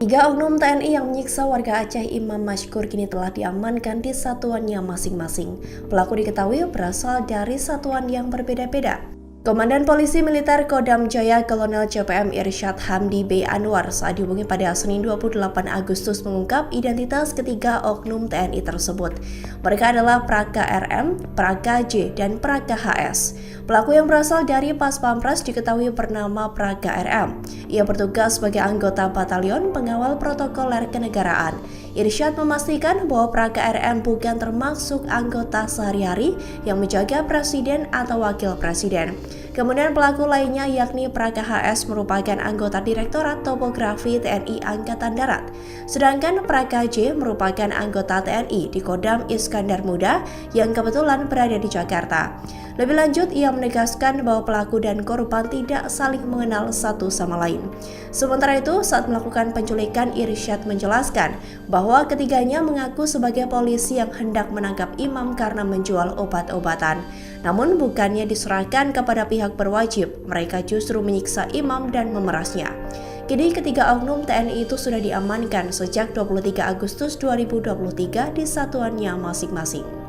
Tiga oknum TNI yang menyiksa warga Aceh Imam Mashkur kini telah diamankan di satuannya masing-masing. Pelaku diketahui berasal dari satuan yang berbeda-beda. Komandan Polisi Militer Kodam Jaya Kolonel CPM Irsyad Hamdi B. Anwar saat dihubungi pada Senin 28 Agustus mengungkap identitas ketiga oknum TNI tersebut. Mereka adalah Praka RM, Praka J, dan Praka HS. Pelaku yang berasal dari Pas Pampres diketahui bernama Praka RM. Ia bertugas sebagai anggota Batalion Pengawal Protokoler Kenegaraan. Irsyad memastikan bahwa Praka RM bukan termasuk anggota sehari-hari yang menjaga presiden atau wakil presiden. Kemudian pelaku lainnya yakni Praka HS merupakan anggota Direktorat Topografi TNI Angkatan Darat. Sedangkan Praka J merupakan anggota TNI di Kodam Iskandar Muda yang kebetulan berada di Jakarta. Lebih lanjut, ia menegaskan bahwa pelaku dan korban tidak saling mengenal satu sama lain. Sementara itu, saat melakukan penculikan, Irsyad menjelaskan bahwa ketiganya mengaku sebagai polisi yang hendak menangkap Imam karena menjual obat-obatan. Namun bukannya diserahkan kepada pihak berwajib, mereka justru menyiksa Imam dan memerasnya. Kini ketiga oknum TNI itu sudah diamankan sejak 23 Agustus 2023 di satuannya masing-masing.